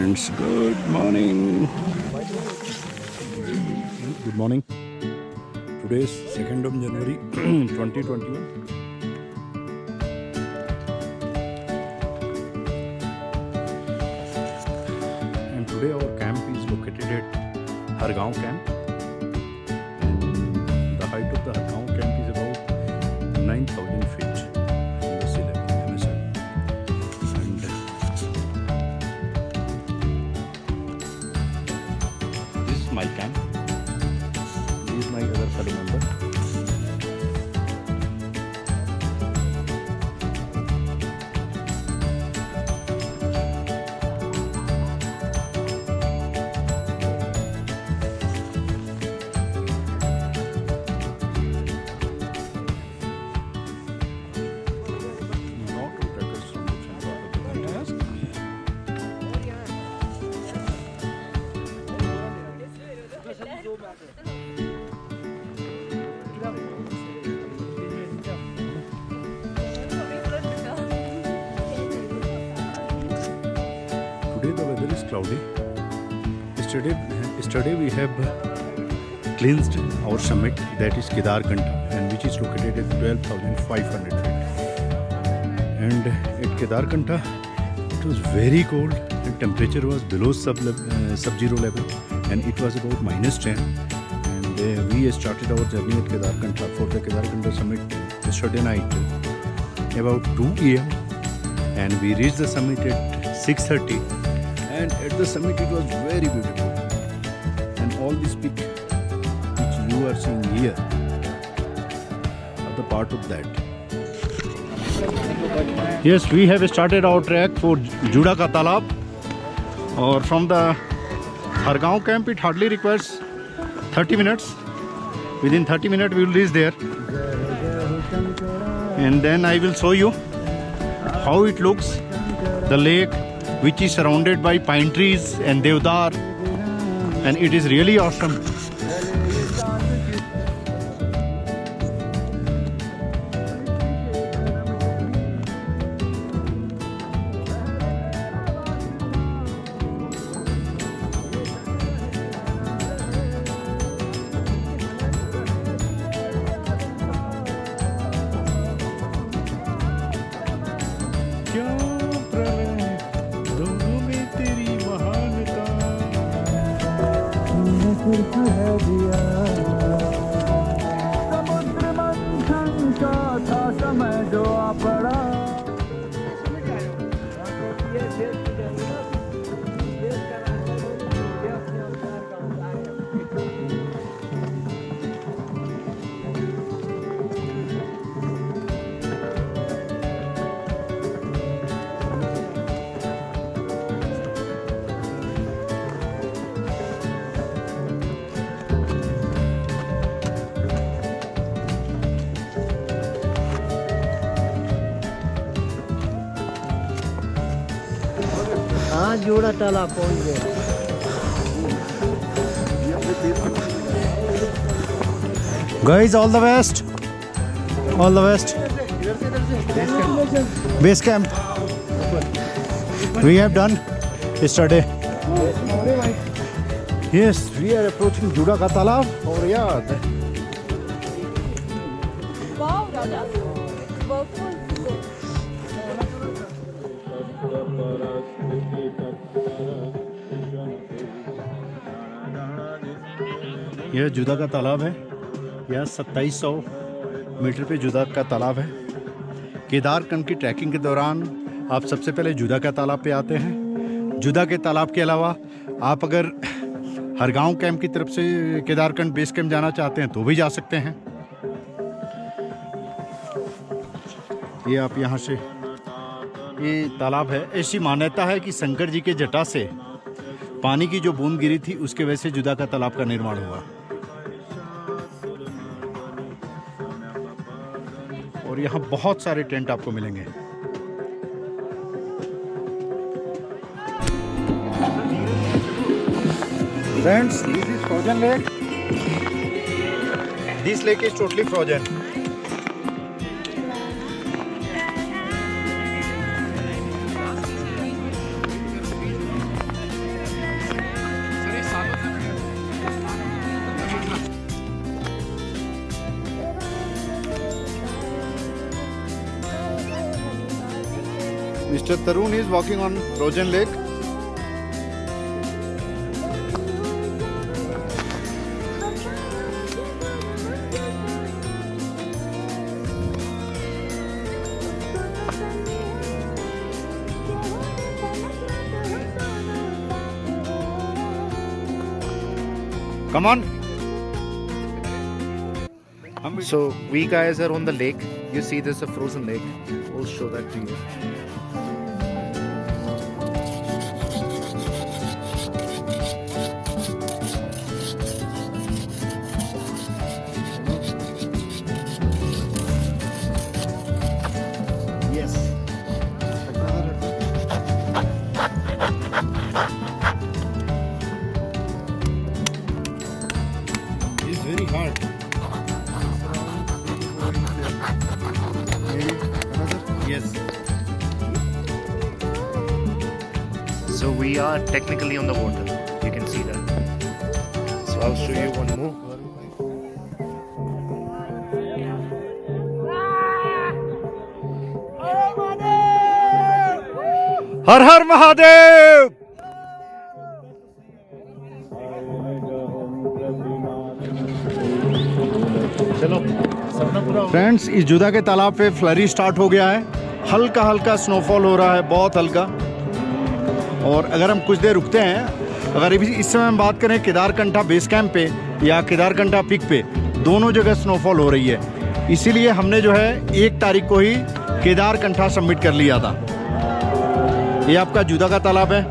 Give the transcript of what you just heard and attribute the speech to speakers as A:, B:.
A: Friends, good morning. Good morning. Today is 2nd of January 2021. And today our camp is located at Hargaon camp. And the height of the Hargaon camp is about 9,000 feet from the sea level. And this is my camp. This is my other fellow member. Today the weather is cloudy. Yesterday we have cleansed our summit, that is Kedarkantha, and which is located at 12,500 feet. And at Kedarkantha it was very cold. The temperature was below sub-zero level, and it was about -10. And we started our journey at Kedarkantha for the Kedarkantha summit yesterday night about 2 AM, and we reached the summit at 6:30. And at the summit it was very beautiful, and all this peak which you are seeing here are the part of that. Yes, we have started our trek for Juda Ka Talab, or from the Hargaon camp it hardly requires 30 minutes. Within 30 minutes we will reach there, and then I will show you how it looks, the lake which is surrounded by pine trees and deodar, and it is really awesome.
B: समुद्र मंथन का था समय जो आ पड़ा। हाँ जोड़ा तालाब पहुंच गए।
A: Guys, all the best. All the best. Base camp. We have done yesterday. Yes, we are approaching Juda Ka Talab. और यार यह जुदा का तालाब है। यह 2700 मीटर पे जुदा का तालाब है। केदारकंठ की ट्रैकिंग के दौरान आप सबसे पहले जुदा का तालाब पे आते हैं। जुदा के तालाब के अलावा आप अगर हरगांव कैंप की तरफ से केदारकंठ बेस कैंप जाना चाहते हैं तो भी जा सकते हैं। ये आप यहाँ से, ये तालाब है। ऐसी मान्यता है कि शंकर जी के जटा से पानी की जो बूंद गिरी थी उसके वजह से जुदा का तालाब का निर्माण हुआ। और यहाँ बहुत सारे टेंट आपको मिलेंगे। Friends, this is frozen lake. This lake is totally frozen. Mr. Tarun is walking on Frozen Lake. Come on.
C: So we guys are on the lake. You see there's a frozen lake. We'll show that to you.
A: Yes. It's very hard. Yes.
C: So we are technically on the water. You can see that. So I'll show you one more.
A: हर हर महादेव।
C: चलो सपना पूरा
A: friends, इस जुदा के तालाब पे flurry start हो गया है। हल्का हल्का स्नोफॉल हो रहा है, बहुत हल्का। और अगर हम कुछ देर रुकते हैं, अगर इस समय हम बात करें केदारकंठा बेस कैंप पे या केदारकंठा पिक पे, दोनों जगह स्नोफॉल हो रही है। इसीलिए हमने जो है 1 तारीख को ही केदारकंठा सबमिट कर लिया था। ये आपका जुदा का तालाब है।